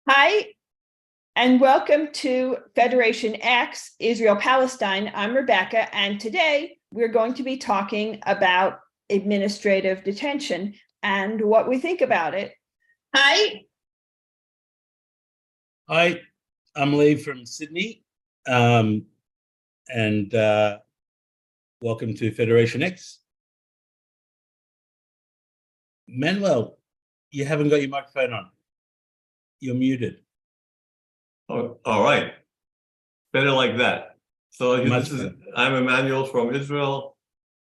Hi, and welcome to FederationX, Israel-Palestine. I'm Rebecca, and today we're going to be talking about administrative detention and what we think about it. Hi. Hi, I'm Lee from Sydney, and welcome to FederationX. Manuel, you haven't got your microphone on. You're muted. Oh, all right. Better like that. So I'm Emmanuel from Israel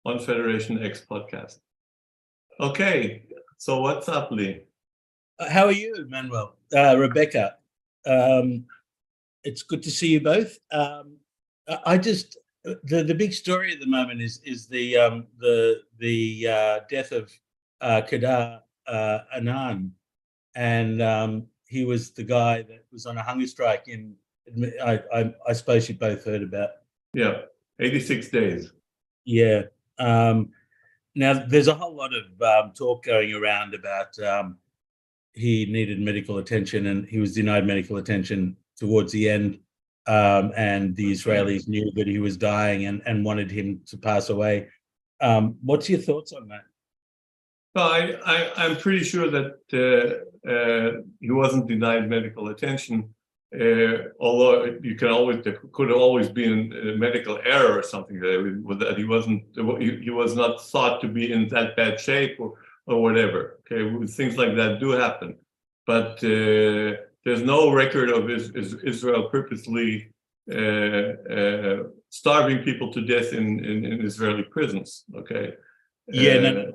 on FederationX podcast. Okay, so what's up, Lee? How are you, Manuel? Rebecca, it's good to see you both. I just the big story at the moment is the death of Kedar Anand, and he was the guy that was on a hunger strike in. I suppose you both heard about. Yeah, 86 days. Yeah. Now there's a whole lot of talk going around about he needed medical attention and he was denied medical attention towards the end, and the Israelis knew that he was dying and wanted him to pass away. What's your thoughts on that? Well, I'm pretty sure that he wasn't denied medical attention, although there could always be a medical error or something that he was not thought to be in that bad shape or whatever. Okay, things like that do happen, but there's no record of Israel purposely starving people to death in Israeli prisons. Okay. Yeah, no.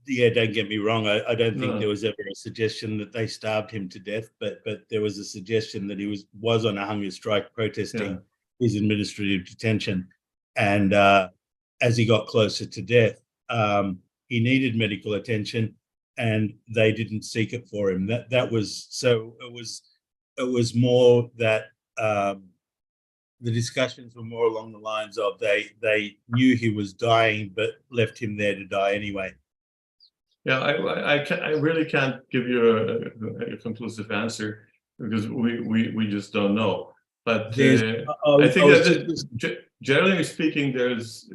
Don't get me wrong. I don't think there was ever a suggestion that they starved him to death, but there was a suggestion that he was on a hunger strike protesting his administrative detention, and as he got closer to death, he needed medical attention, and they didn't seek it for him. That was so. It was more that the discussions were more along the lines of they knew he was dying but left him there to die anyway. Yeah, I really can't give you a conclusive answer because we just don't know. But I think that generally speaking, there's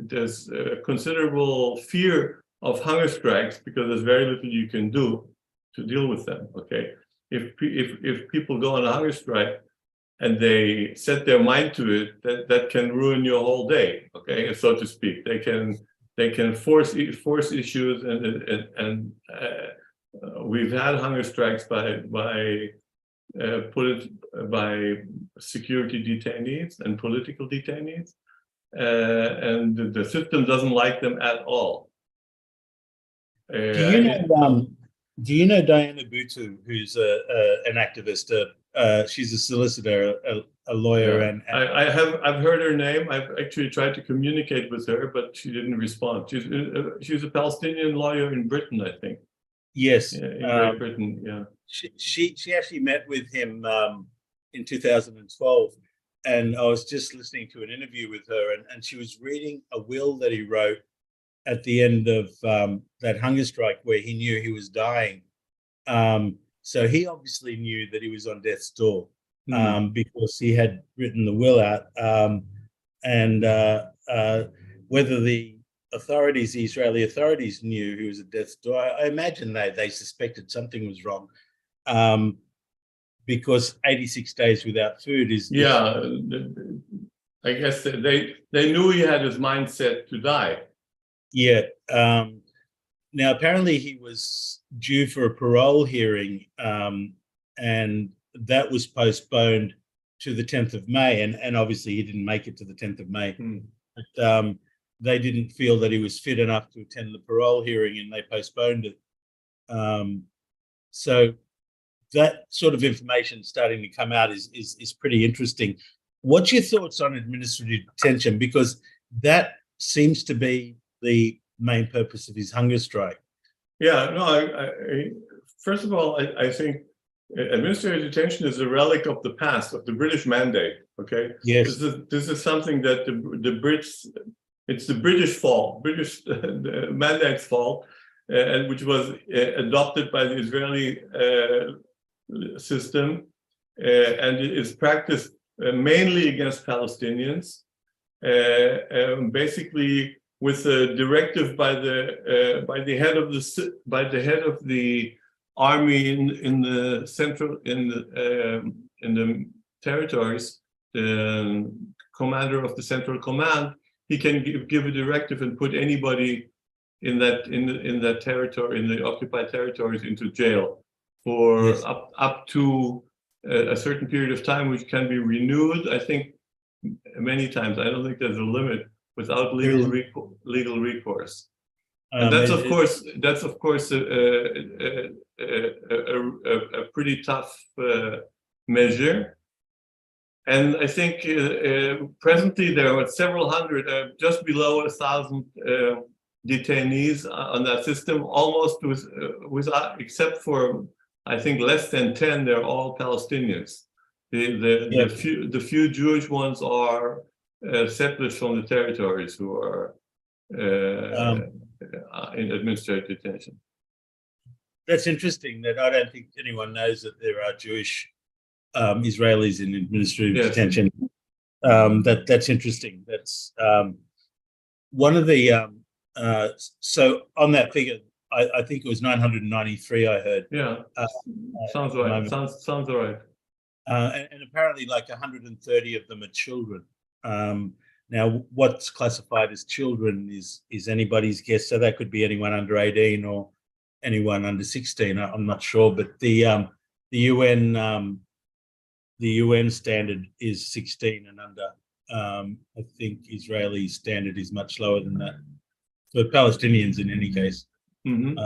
a considerable fear of hunger strikes because there's very little you can do to deal with them. Okay, if people go on a hunger strike and they set their mind to it, that can ruin your whole day. Okay, so to speak, they can force issues, and we've had hunger strikes by security detainees and political detainees, and the system doesn't like them at all. Do you know Diana Boutu, who's an activist? She's a solicitor, a lawyer, and I've heard her name. I've actually tried to communicate with her, but she didn't respond. She's a Palestinian lawyer in Britain, I think. Yes, in Great Britain. Yeah. She actually met with him in 2012, and I was just listening to an interview with her, and she was reading a will that he wrote at the end of that hunger strike where he knew he was dying. So he obviously knew that he was on death's door because he had written the will out. And whether the Israeli authorities knew he was at death's door, I imagine they suspected something was wrong, because 86 days without food is... Yeah, I guess they knew he had his mind set to die. Yeah. Now, apparently he was due for a parole hearing, and that was postponed to the 10th of May. And obviously he didn't make it to the 10th of May. But they didn't feel that he was fit enough to attend the parole hearing, and they postponed it. So that sort of information starting to come out is pretty interesting. What's your thoughts on administrative detention? Because that seems to be the main purpose of his hunger strike. Yeah, no, first of all, I think administrative detention is a relic of the past, of the British mandate. Okay. Yes. This is something that the Brits. It's the British fault, British mandate's fault, and which was adopted by the Israeli system, and it is practiced mainly against Palestinians, basically with a directive by the head of the army in the central in the territories, the commander of the central command. He can give a directive and put anybody in that territory, in the occupied territories, into jail for Yes. up to a certain period of time, which can be renewed, I think, many times. I don't think there's a limit, without legal recourse. And that's of course a pretty tough measure. And I think presently there are several hundred, just below 1,000 detainees on that system, almost without, except for, I think, less than 10, they're all Palestinians. The few Jewish ones are settlers from the territories who are in administrative detention. That's interesting. That I don't think anyone knows that there are Jewish Israelis in administrative detention. That's interesting. That's one of the so on that figure, I think it was 993. I heard. Yeah, sounds right. Sounds all right. And apparently, like 130 of them are children. Now, what's classified as children is anybody's guess. So that could be anyone under 18 or anyone under 16. I'm not sure, but the UN standard is 16 and under. I think Israeli standard is much lower than that for Palestinians in any case. Mm-hmm.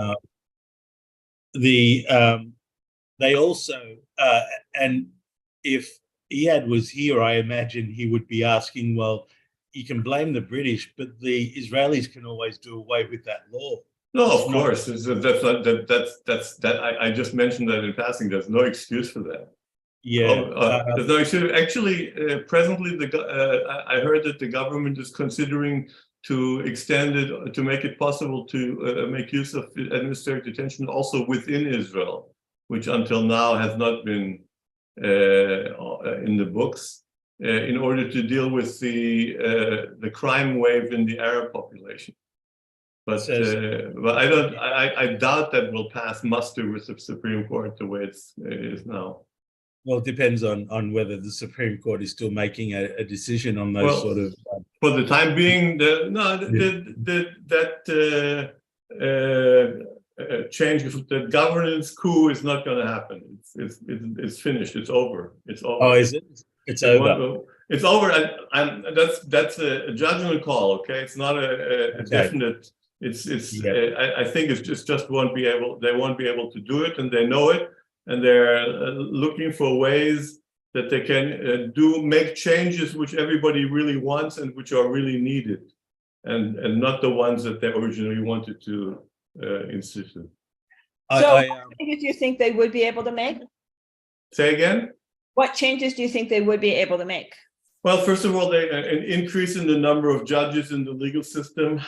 They also and if Iyad was here, I imagine he would be asking, well, you can blame the British, but the Israelis can always do away with that law. No, of course. I just mentioned that in passing. There's no excuse for that. Yeah. There's no excuse. Actually, presently, I heard that the government is considering to extend it, to make it possible to make use of administrative detention also within Israel, which until now has not been in the books, in order to deal with the crime wave in the Arab population. But I doubt that will pass muster with the Supreme Court the way it is now. Well, it depends on whether the Supreme Court is still making a decision on those sort of. For the time being, change of the governance coup is not going to happen. It's finished. It's over. It's over. Oh, is it? It's over. It's over, and that's a judgment call. Okay, it's not a definite. I think it's just won't be able. They won't be able to do it, and they know it, and they're looking for ways that they can make changes which everybody really wants and which are really needed, and not the ones that they originally wanted to institute. So, what changes do you think they would be able to make? Say again? What changes do you think they would be able to make? Well, first of all, an increase in the number of judges in the legal system,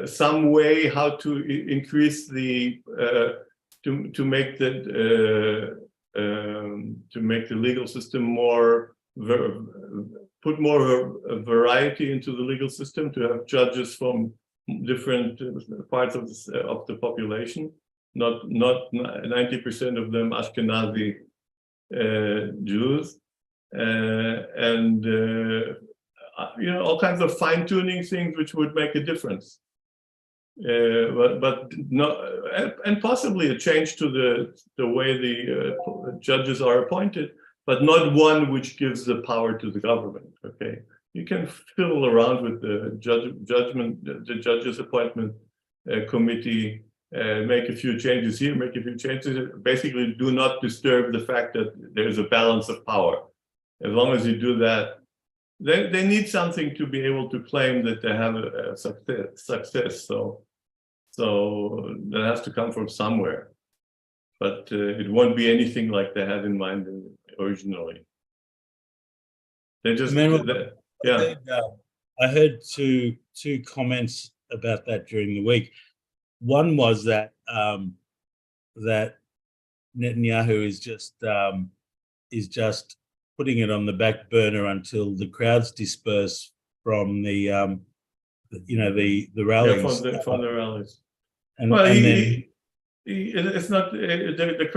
some way how to increase the to make the legal system more put more variety into the legal system, to have judges from different parts of the population, not 90% of them Ashkenazi Jews, and all kinds of fine-tuning things which would make a difference, but no, and possibly a change to the way the judges are appointed, but not one which gives the power to the government. Okay, you can fiddle around with the judges appointment committee. Make a few changes here, make a few changes. Basically, do not disturb the fact that there's a balance of power. As long as you do that, they need something to be able to claim that they have a success. So that has to come from somewhere. but it won't be anything like they had in mind originally. They just, yeah. I heard two comments about that during the week. One was that that Netanyahu is just putting it on the back burner until the crowds disperse from the rallies. Yeah, from the rallies. And, well, and then it's not the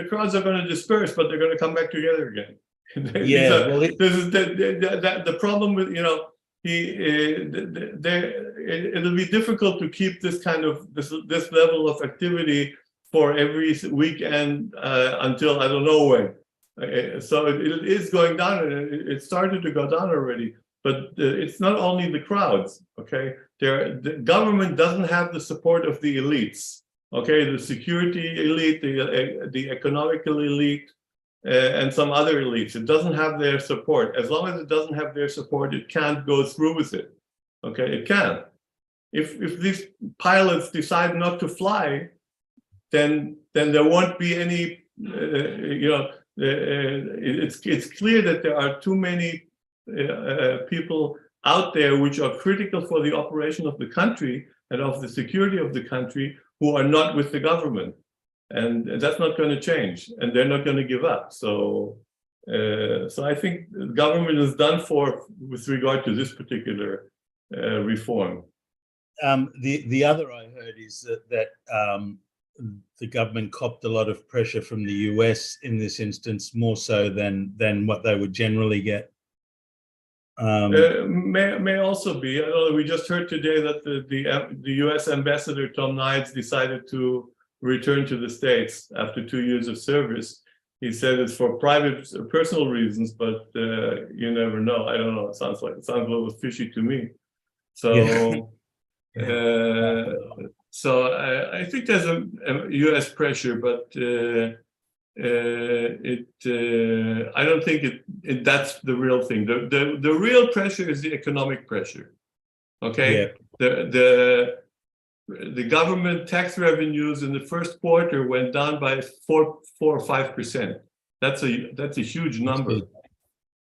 crowds are going to disperse, but they're going to come back together again. Yeah, this is the problem with it'll be difficult to keep this kind of this level of activity for every weekend until I don't know when. So it is going down, and it started to go down already. But it's not only the crowds. Okay, the government doesn't have the support of the elites. Okay, the security elite, the economical elite, and some other elites. It doesn't have their support. As long as it doesn't have their support, it can't go through with it. Okay, it can't. If these pilots decide not to fly, then there won't be any. It's clear that there are too many people out there which are critical for the operation of the country and of the security of the country who are not with the government. And that's not going to change, and they're not going to give up. So I think the government is done for with regard to this particular reform. The other I heard is that the government copped a lot of pressure from the US in this instance, more so than what they would generally get. May also be. I know we just heard today that the US ambassador Tom Nides decided to return to the States after 2 years of service. He said it's for private, personal reasons, but you never know. I don't know. It sounds a little fishy to me. So, yeah. So I think there's a U.S. pressure, but I don't think that's the real thing. The real pressure is the economic pressure. Okay, yeah. The government tax revenues in the first quarter went down by 4 or 5%. That's a huge number.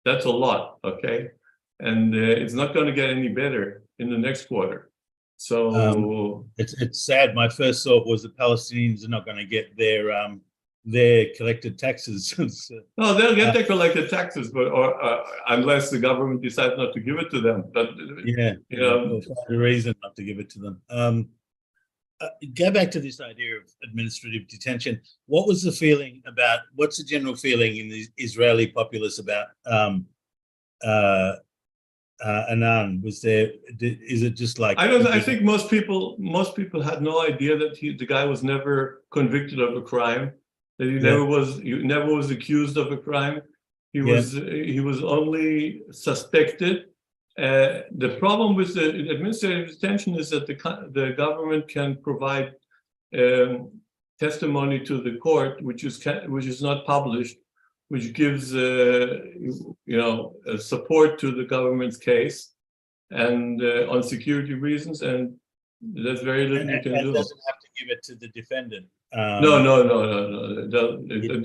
That's a lot. Okay, and it's not going to get any better in the next quarter. So it's sad. My first thought was the Palestinians are not going to get their collected taxes. No, they'll get their collected taxes, but unless the government decides not to give it to them. But yeah, the reason not to give it to them. Go back to this idea of administrative detention. What was the feeling about? What's the general feeling in the Israeli populace about Anan? Was there? Is it just like? I think most people had no idea that the guy was never convicted of a crime. That he never was accused of a crime. He was only suspected. The problem with the administrative detention is that the government can provide testimony to the court, which is not published, which gives support to the government's case, and on security reasons, and there's very little you can do. It doesn't have to give it to the defendant. No.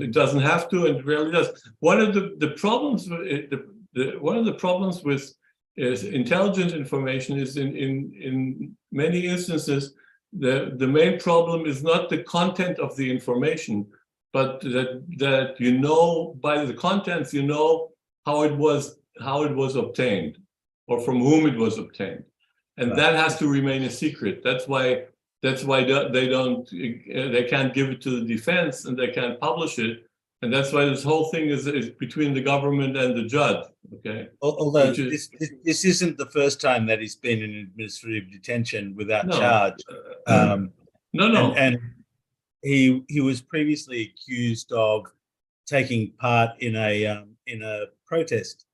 It doesn't have to, and it rarely does. One of the problems with intelligence information is in many instances the main problem is not the content of the information, but that by the contents how it was obtained or from whom it was obtained, and that has to remain a secret. That's why they can't give it to the defense and they can't publish it. And that's why this whole thing is between the government and the judge. Okay. Although this isn't the first time that he's been in administrative detention without charge. No. And he was previously accused of taking part in a protest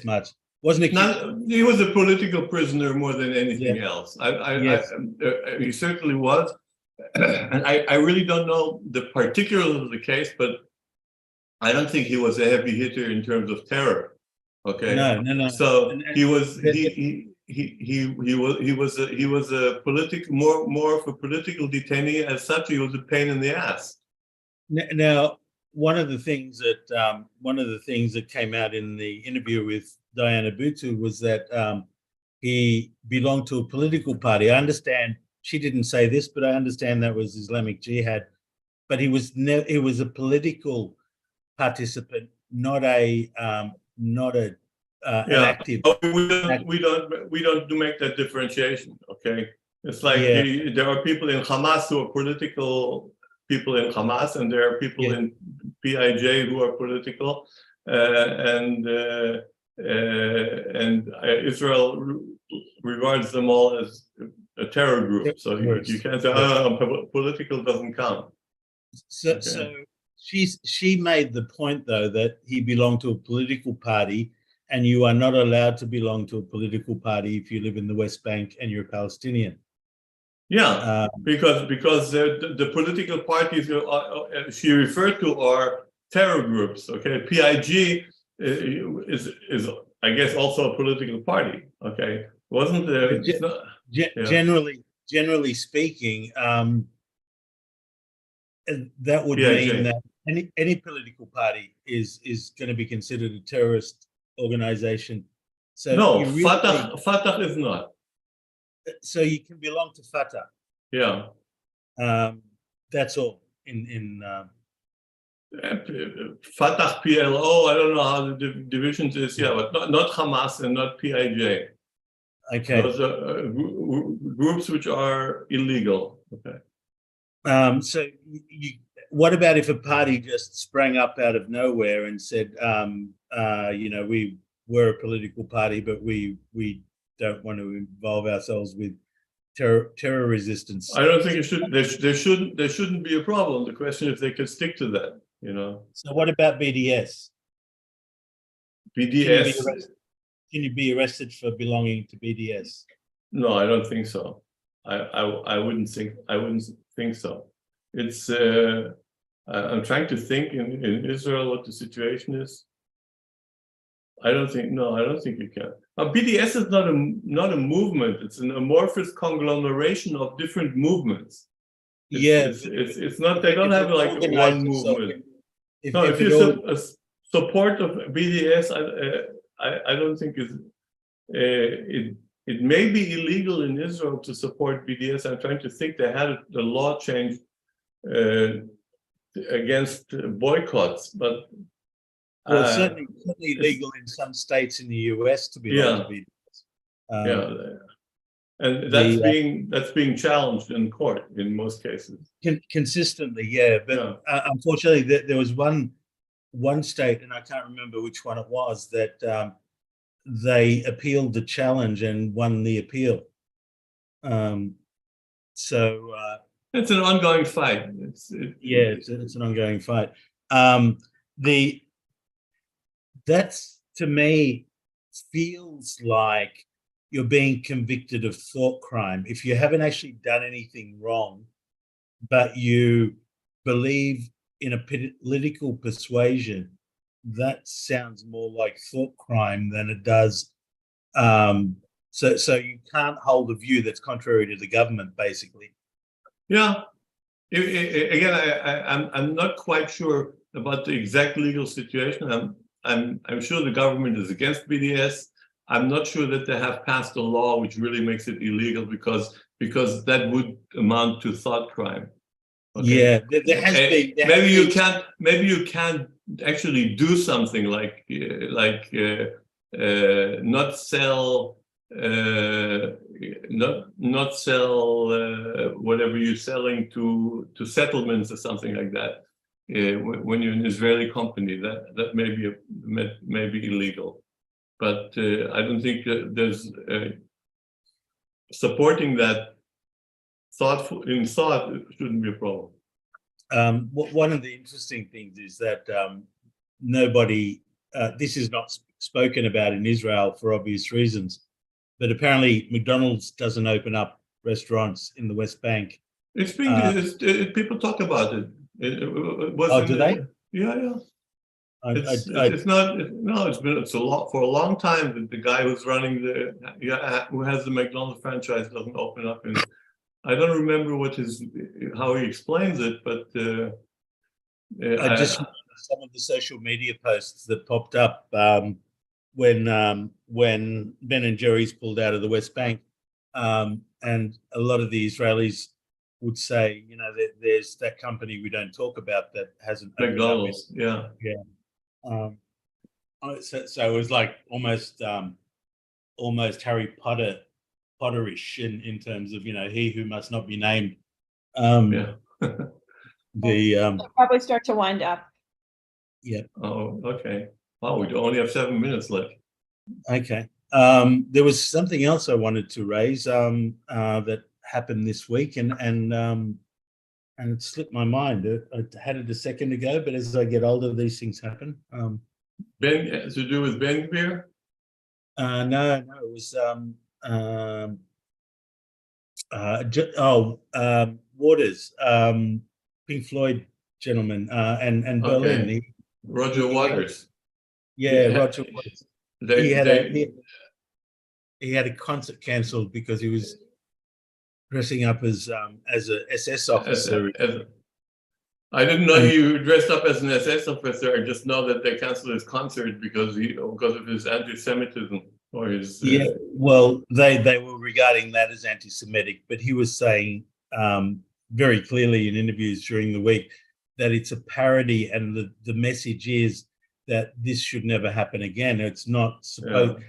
march. Wasn't it? He was a political prisoner more than anything else. He certainly was. And I really don't know the particulars of the case, but I don't think he was a heavy hitter in terms of terror. Okay. No. So he was was a political more of a political detainee. As such, he was a pain in the ass. Now, one of the things that came out in the interview with Diana Boutu was that he belonged to a political party. I understand she didn't say this, but I understand that was Islamic Jihad. But he was a political participant, not an active. We don't make that differentiation. Okay, it's like there are people in Hamas who are political people in Hamas, and there are people in PIJ who are political, and Israel regards them all as a terror group. So you can't say, political doesn't count. So she made the point, though, that he belonged to a political party, and you are not allowed to belong to a political party if you live in the West Bank and you're a Palestinian. Yeah, because the political parties she referred to are terror groups. Okay, PIG is I guess also a political party. Okay, wasn't there? Generally speaking, that would PIG. mean that any political party is going to be considered a terrorist organization. So no, Fatah is not. So you can belong to Fatah. Yeah. That's all. Fatah, PLO, I don't know how the divisions is. Yeah, but not Hamas and not PIJ. Okay. Those are groups which are illegal. Okay. So what about if a party just sprang up out of nowhere and said, we were a political party, but we don't want to involve ourselves with terror resistance? I don't think it should. There shouldn't be a problem. The question is if they could stick to that. So what about BDS? BDS. Can you be arrested for belonging to BDS? No, I don't think so. I wouldn't think so. It's I'm trying to think in Israel what the situation is. I don't think you can. BDS is not a movement. It's an amorphous conglomeration of different movements. It's not. They don't have like one movement. If you support of BDS, I don't think it may be illegal in Israel to support BDS. I'm trying to think. They had the law changed against boycotts, but it's certainly illegal in some states in the US to belong to BDS. And that's being challenged in court in most cases. Consistently, but unfortunately, there was one state, and I can't remember which one it was, that they appealed the challenge and won the appeal. So it's an ongoing fight. It's an ongoing fight. That's, to me, feels like you're being convicted of thought crime. If you haven't actually done anything wrong, but you believe in a political persuasion, that sounds more like thought crime than it does. So you can't hold a view that's contrary to the government, basically. Yeah. Again, I'm not quite sure about the exact legal situation. I'm sure the government is against BDS. I'm not sure that they have passed a law which really makes it illegal because that would amount to thought crime. Okay? Yeah, there has been. Maybe you can't actually do something like not sell whatever you're selling to settlements or something like that. When you're an Israeli company, that may be illegal, but I don't think there's supporting that thought shouldn't be a problem. One of the interesting things is that nobody, this is not spoken about in Israel for obvious reasons, but apparently McDonald's doesn't open up restaurants in the West Bank. It's being people talk about it. Do they? Yeah. It's not. No, it's a lot for a long time that the guy who's running who has the McDonald's franchise doesn't open up. And I don't remember how he explains it, but I just some of the social media posts that popped up when Ben and Jerry's pulled out of the West Bank, and a lot of the Israelis would say, you know, there's that company we don't talk about that hasn't McDonald's, yeah. So it was like almost Harry Potterish in terms of, you know, he who must not be named. They'll probably start to wind up. Yeah. Oh, okay. Wow, we only have 7 minutes left. Okay. There was something else I wanted to raise that happened this week, and it slipped my mind. I had it a second ago, but as I get older, these things happen. To do with Ben Gvir? No, it was Waters, Pink Floyd gentleman, and Berlin. Okay. Roger Waters. Roger Waters. He had a concert cancelled because he was dressing up as a SS officer. I didn't know he dressed up as an SS officer. I just know that they canceled his concert because of his anti-Semitism or his. Well, they were regarding that as anti-Semitic, but he was saying very clearly in interviews during the week that it's a parody, and the message is that this should never happen again. It's not supposed.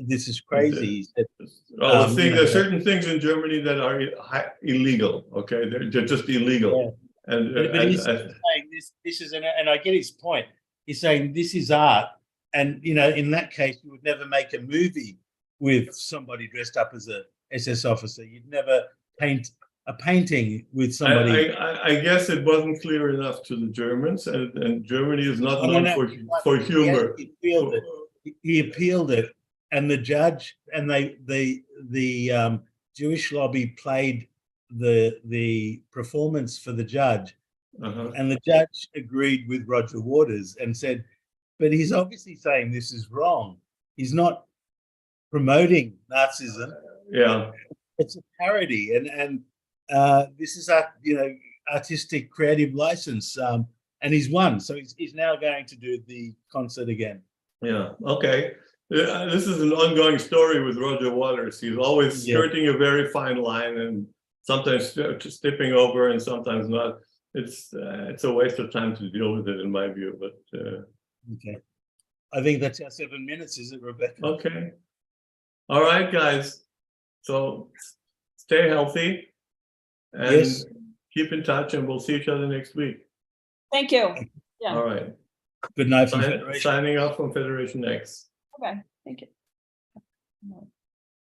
This is crazy. There's certain things in Germany that are illegal. Okay, they're just illegal. But he's saying this is, and I get his point. He's saying this is art, and you know, in that case, you would never make a movie with somebody dressed up as a SS officer. You'd never paint a painting with somebody. I guess it wasn't clear enough to the Germans, and Germany is not known for humor. He appealed it, and the judge and the Jewish lobby played the performance for the judge, and the judge agreed with Roger Waters and said, but he's obviously saying this is wrong. He's not promoting Nazism. It's a parody, and this is artistic creative license, and he's won, so he's now going to do the concert again. Okay. This is an ongoing story with Roger Waters. He's always skirting a very fine line, and sometimes stepping over and sometimes not. It's a waste of time to deal with it, in my view. But okay, I think that's our 7 minutes, is it, Rebecca? Okay. All right, guys. So stay healthy and keep in touch, and we'll see each other next week. Thank you. Yeah. All right. Good night from Federation. Signing off from FederationX. Okay. Thank you.